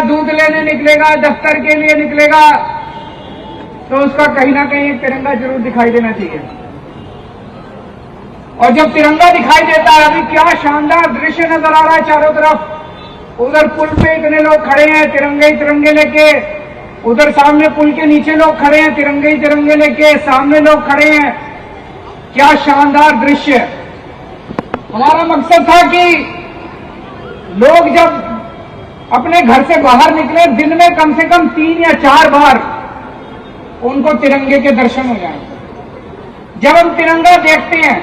दूध लेने निकलेगा, दफ्तर के लिए निकलेगा, तो उसका कहीं ना कहीं एक तिरंगा जरूर दिखाई देना चाहिए। और जब तिरंगा दिखाई देता है, अभी क्या शानदार दृश्य नजर आ रहा है चारों तरफ। उधर पुल पे इतने लोग खड़े हैं तिरंगे ही तिरंगे लेके, उधर सामने पुल के नीचे लोग खड़े हैं तिरंगे ही तिरंगे लेके, सामने लोग खड़े हैं। क्या शानदार दृश्य। हमारा मकसद था कि लोग जब अपने घर से बाहर निकले, दिन में कम से कम 3 या 4 बार उनको तिरंगे के दर्शन हो जाएं। जब हम तिरंगा देखते हैं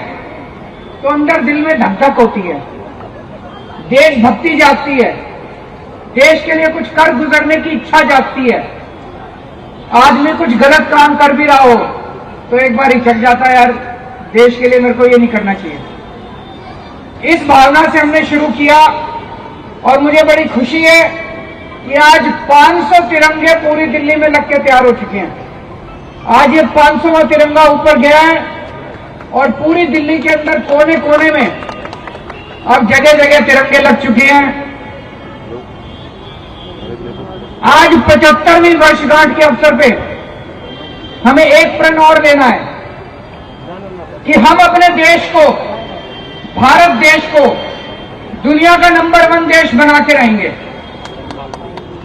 तो अंदर दिल में धक-धक होती है, देशभक्ति जागती है, देश के लिए कुछ कर गुजरने की इच्छा जागती है। आदमी कुछ गलत काम कर भी रहा हो तो एक बार हिचक जाता है, यार देश के लिए मेरे को ये नहीं करना चाहिए। इस भावना से हमने शुरू किया और मुझे बड़ी खुशी है कि आज 500 तिरंगे पूरी दिल्ली में लग के तैयार हो चुके हैं। आज ये 500वां तिरंगा ऊपर गया है और पूरी दिल्ली के अंदर कोने कोने में अब जगह जगह तिरंगे लग चुके हैं। आज 75वीं वर्षगांठ के अवसर पे हमें एक प्रण और लेना है कि हम अपने देश को, भारत देश को दुनिया का नंबर 1 देश बना के रहेंगे।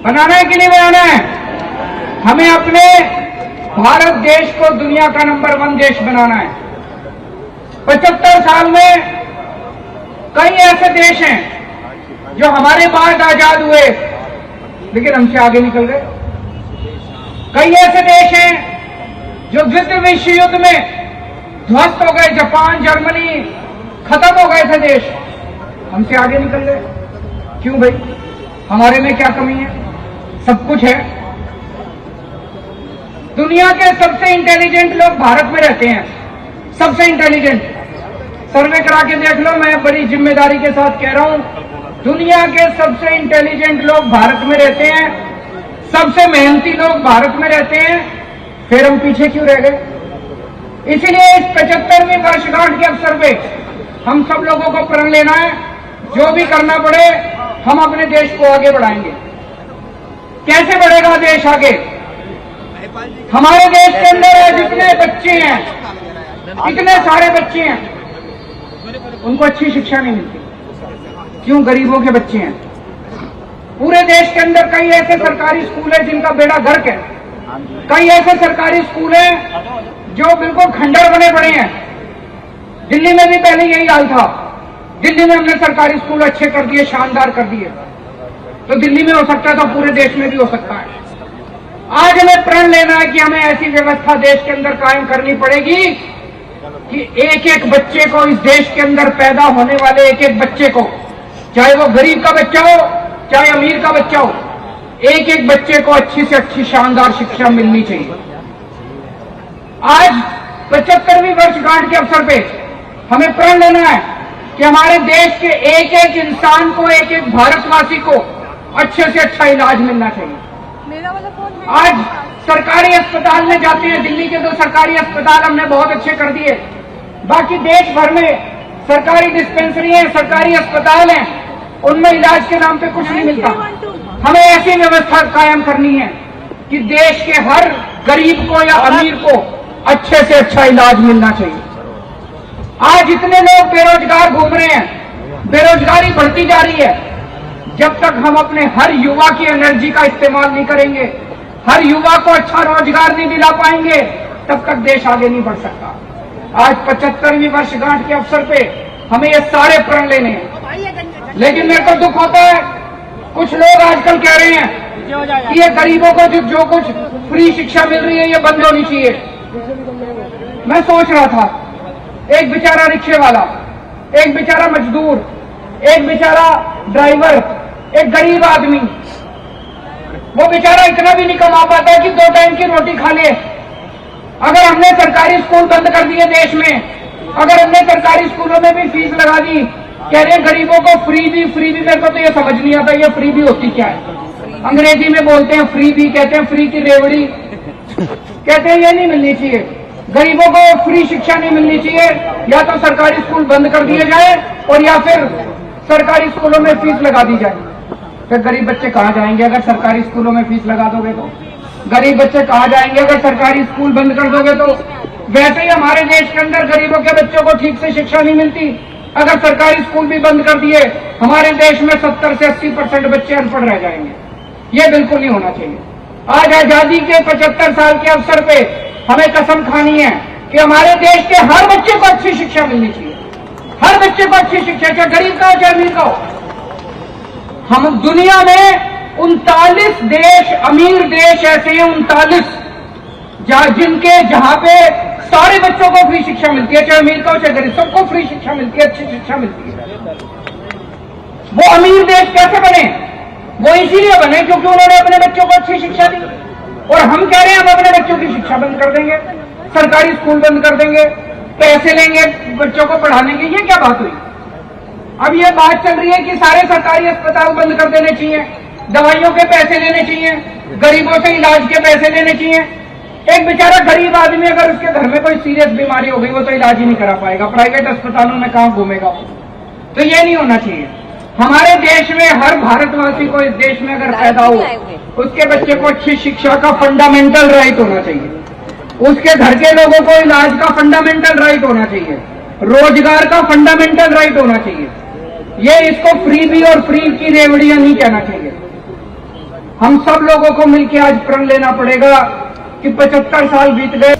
बनाना है कि नहीं बनाना है? हमें अपने भारत देश को दुनिया का नंबर 1 देश बनाना है। 75 साल में कई ऐसे देश हैं जो हमारे बाद आजाद हुए लेकिन हमसे आगे निकल गए। कई ऐसे देश हैं जो द्वितीय विश्व युद्ध में ध्वस्त हो गए, जापान, जर्मनी, खत्म हो गए थे देश, हमसे आगे निकल गए। क्यों भाई? हमारे में क्या कमी है? सब कुछ है। दुनिया के सबसे इंटेलिजेंट लोग भारत में रहते हैं, सबसे इंटेलिजेंट। सर्वे करा के देख लो, मैं बड़ी जिम्मेदारी के साथ कह रहा हूं, दुनिया के सबसे इंटेलिजेंट लोग भारत में रहते हैं, सबसे मेहनती लोग भारत में रहते हैं। फिर हम पीछे क्यों रह गए? इसीलिए इस 75वीं वर्षगांठ के अवसर पे हम सब लोगों को प्रण लेना है, जो भी करना पड़े हम अपने देश को आगे बढ़ाएंगे। कैसे बढ़ेगा देश आगे? हमारे देश के अंदर जितने बच्चे हैं, इतने सारे बच्चे हैं, उनको अच्छी शिक्षा नहीं मिलती। क्यों? गरीबों के बच्चे हैं। पूरे देश के अंदर कई ऐसे सरकारी स्कूल हैं जिनका बेड़ा गर्क है। कई ऐसे सरकारी स्कूल हैं जो बिल्कुल खंडर बने पड़े हैं। दिल्ली में भी पहले यही हाल था। दिल्ली में हमने सरकारी स्कूल अच्छे कर दिए, शानदार कर दिए। तो दिल्ली में हो सकता है तो पूरे देश में भी हो सकता है। आज हमें प्रण लेना है कि हमें ऐसी व्यवस्था देश के अंदर कायम करनी पड़ेगी कि एक एक बच्चे को, इस देश के अंदर पैदा होने वाले एक एक बच्चे को, चाहे वो गरीब का बच्चा हो चाहे अमीर का बच्चा हो, एक एक बच्चे को अच्छी से अच्छी शानदार शिक्षा मिलनी चाहिए। आज 75वीं वर्षगांठ के अवसर पे हमें प्रण लेना है कि हमारे देश के एक एक इंसान को, एक एक भारतवासी को अच्छे से अच्छा इलाज मिलना चाहिए। आज सरकारी अस्पताल में जाते हैं, दिल्ली के 2 सरकारी अस्पताल हमने बहुत अच्छे कर दिए। बाकी देश भर में सरकारी डिस्पेंसरी है, सरकारी अस्पताल हैं, उनमें इलाज के नाम पे कुछ नहीं मिलता। हमें ऐसी व्यवस्था कायम करनी है कि देश के हर गरीब को या अमीर को अच्छे से अच्छा इलाज मिलना चाहिए। आज इतने लोग बेरोजगार घूम रहे हैं, बेरोजगारी बढ़ती जा रही है। जब तक हम अपने हर युवा की एनर्जी का इस्तेमाल नहीं करेंगे, हर युवा को अच्छा रोजगार नहीं दिला पाएंगे, तब तक देश आगे नहीं बढ़ सकता। आज 75वीं वर्षगांठ के अवसर पे हमें ये सारे प्रण लेने हैं। लेकिन मेरे को दुख होता है, कुछ लोग आजकल कह रहे हैं कि ये गरीबों को जो कुछ फ्री शिक्षा मिल रही है ये बंद होनी चाहिए। मैं सोच रहा था, एक बेचारा रिक्शे वाला, एक बेचारा मजदूर, एक बेचारा ड्राइवर, एक गरीब आदमी, वो बेचारा इतना भी नहीं कमा पाता कि 2 टाइम की रोटी खा ले। अगर हमने सरकारी स्कूल बंद कर दिए देश में, अगर हमने सरकारी स्कूलों में भी फीस लगा दी, कह रहे हैं गरीबों को फ्री भी, मेरे को तो ये समझ नहीं आता ये फ्री भी होती क्या है। अंग्रेजी में बोलते हैं फ्री भी, कहते हैं फ्री की रेवड़ी, कहते हैं ये नहीं मिलनी चाहिए। गरीबों को फ्री शिक्षा नहीं मिलनी चाहिए, या तो सरकारी स्कूल बंद कर दिए जाए और या फिर सरकारी स्कूलों में फीस लगा दी जाए। फिर गरीब बच्चे कहाँ जाएंगे अगर सरकारी स्कूलों में फीस लगा दोगे तो? गरीब बच्चे कहाँ जाएंगे अगर सरकारी स्कूल बंद कर दोगे तो? वैसे ही हमारे देश के अंदर गरीबों के बच्चों को ठीक से शिक्षा नहीं मिलती। अगर सरकारी स्कूल भी बंद कर दिए, हमारे देश में 70 से 80% बच्चे अनपढ़ रह जाएंगे। ये बिल्कुल नहीं होना चाहिए। आज आजादी के 75 साल के अवसर पे हमें कसम खानी है कि हमारे देश के हर बच्चे को अच्छी शिक्षा मिलनी चाहिए। हर बच्चे को अच्छी शिक्षा, चाहे गरीब का हो चाहे अमीर का हो। हम दुनिया में 39 देश, अमीर देश ऐसे हैं 39, जहां पे सारे बच्चों को फ्री शिक्षा मिलती है, चाहे अमीर का हो चाहे गरीब, सबको फ्री शिक्षा मिलती है, अच्छी शिक्षा मिलती है। वो अमीर देश कैसे बने? वो इसीलिए बने क्योंकि उन्होंने अपने बच्चों को अच्छी शिक्षा दी। और हम कह रहे हैं हम अपने बच्चों की शिक्षा बंद कर देंगे, सरकारी स्कूल बंद कर देंगे, पैसे लेंगे बच्चों को पढ़ाने के। ये क्या बात हुई? अब ये बात चल रही है कि सारे सरकारी अस्पताल बंद कर देने चाहिए, दवाइयों के पैसे लेने चाहिए, गरीबों से इलाज के पैसे लेने चाहिए। एक बेचारा गरीब आदमी अगर उसके घर में कोई सीरियस बीमारी हो गई, वो तो इलाज ही नहीं करा पाएगा, प्राइवेट अस्पतालों में कहां घूमेगा? तो ये नहीं होना चाहिए। हमारे देश में हर भारतवासी को इस देश में अगर पैदा हो, उसके बच्चे को अच्छी शिक्षा का फंडामेंटल राइट होना चाहिए, उसके घर के लोगों को इलाज का फंडामेंटल राइट होना चाहिए, रोजगार का फंडामेंटल राइट होना चाहिए। ये इसको फ्रीबी और फ्री की रेवड़ियां नहीं कहना चाहिए। हम सब लोगों को मिलकर आज प्रण लेना पड़ेगा कि 75 साल बीत गए।